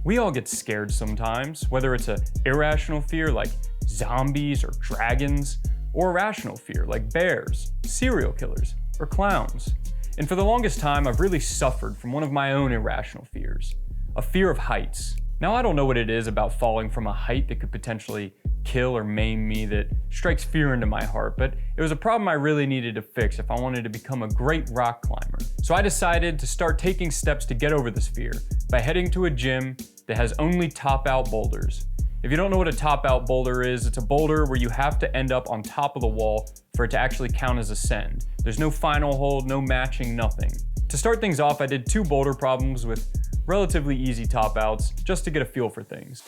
We all get scared sometimes, whether it's an irrational fear like zombies or dragons, or a rational fear like bears, serial killers, or clowns. And for the longest time, I've really suffered from one of my own irrational fears, a fear of heights. Now, I don't know what it is about falling from a height that could potentially kill or maim me that strikes fear into my heart, but it was a problem I really needed to fix if I wanted to become a great rock climber. So I decided to start taking steps to get over this fear by heading to a gym that has only top-out boulders. If you don't know what a top-out boulder is, it's a boulder where you have to end up on top of the wall for it to actually count as ascend. There's no final hold, no matching, nothing. To start things off, I did 2 boulder problems with relatively easy top-outs just to get a feel for things.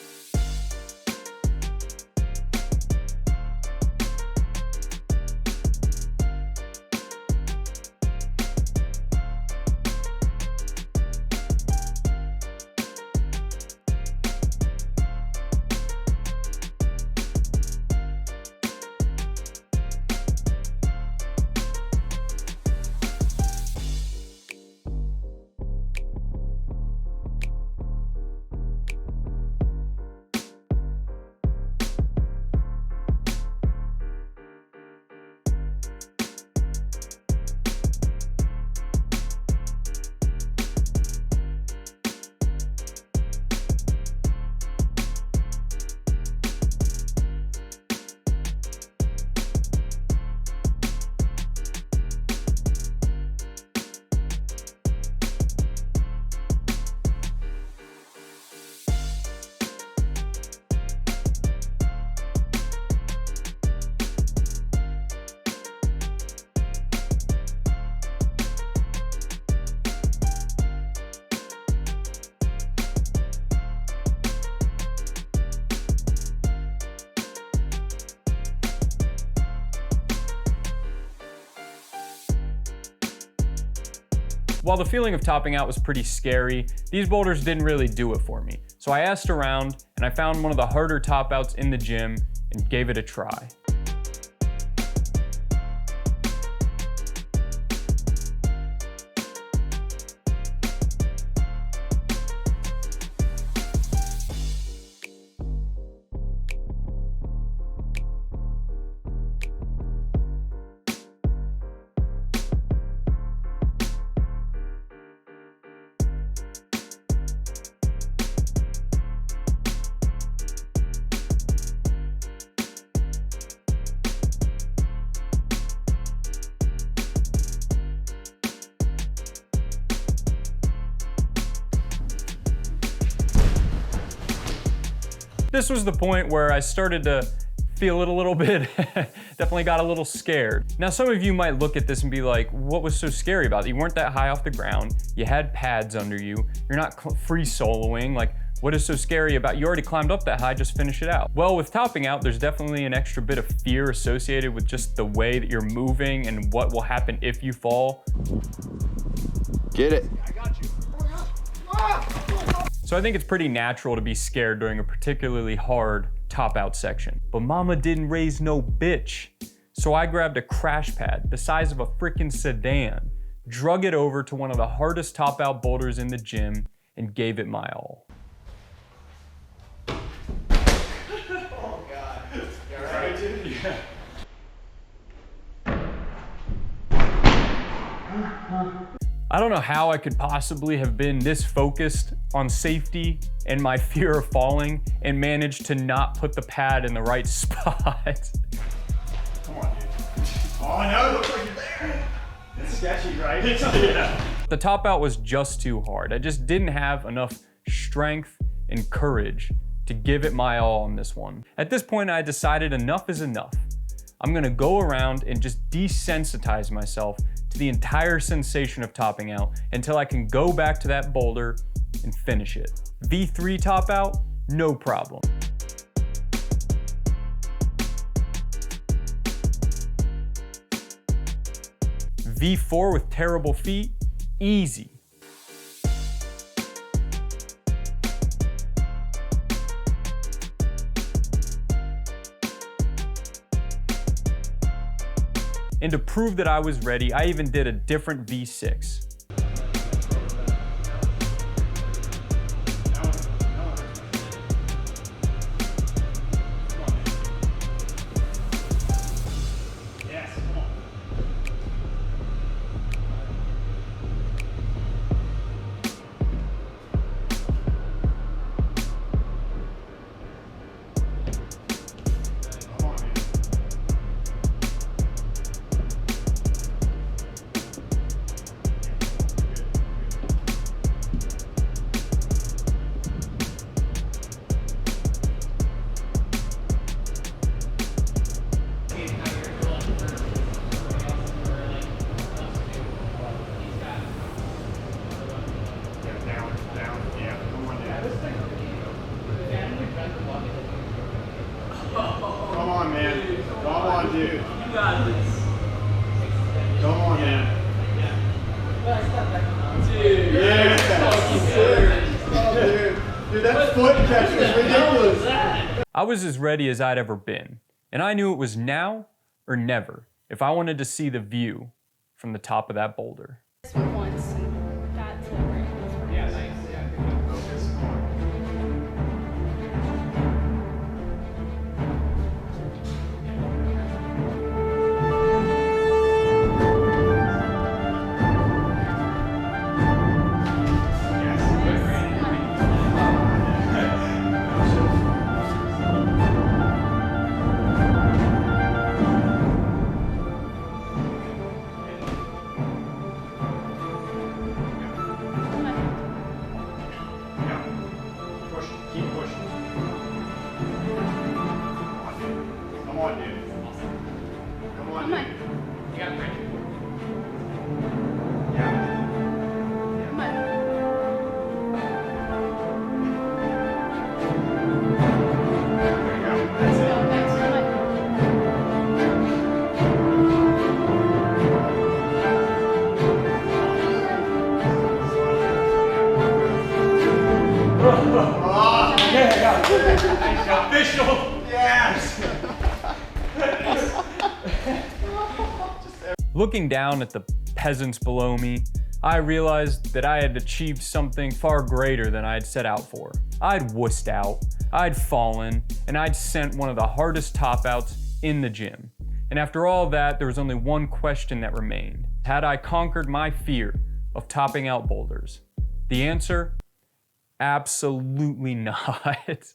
While the feeling of topping out was pretty scary, these boulders didn't really do it for me. So I asked around and I found one of the harder top outs in the gym and gave it a try. This was the point where I started to feel it a little bit, definitely got a little scared. Now, some of you might look at this and be like, what was so scary about it? You weren't that high off the ground, you had pads under you, you're not free soloing, like what is so scary about, you already climbed up that high, just finish it out. Well, with topping out, there's definitely an extra bit of fear associated with just the way that you're moving and what will happen if you fall. Get it. I got you. So I think it's pretty natural to be scared during a particularly hard top out section. But mama didn't raise no bitch. So I grabbed a crash pad the size of a freaking sedan, drug it over to one of the hardest top out boulders in the gym, and gave it my all. Oh God. You alright? Yeah. I don't know how I could possibly have been this focused on safety and my fear of falling and managed to not put the pad in the right spot. Come on, dude. Oh no, it looks like you're there. It's sketchy, right? Yeah. The top out was just too hard. I just didn't have enough strength and courage to give it my all on this one. At this point, I decided enough is enough. I'm gonna go around and just desensitize myself to the entire sensation of topping out until I can go back to that boulder and finish it. V3 top out, no problem. V4 with terrible feet, easy. And to prove that I was ready, I even did a different V6. that foot catch was ridiculous. I was as ready as I'd ever been, and I knew it was now or never if I wanted to see the view from the top of that boulder. This one once and got to where it was. Yeah, nice. Yeah, focus. Keep pushing. Come on, dude. Come on, Come on. dude. You got it. Yeah. Come on. There you go. That's it. Go, next, come on. Official. Yes. Looking down at the peasants below me, I realized that I had achieved something far greater than I had set out for. I'd wussed out, I'd fallen, and I'd sent one of the hardest top-outs in the gym. And after all that, there was only one question that remained. Had I conquered my fear of topping out boulders? The answer? Absolutely not.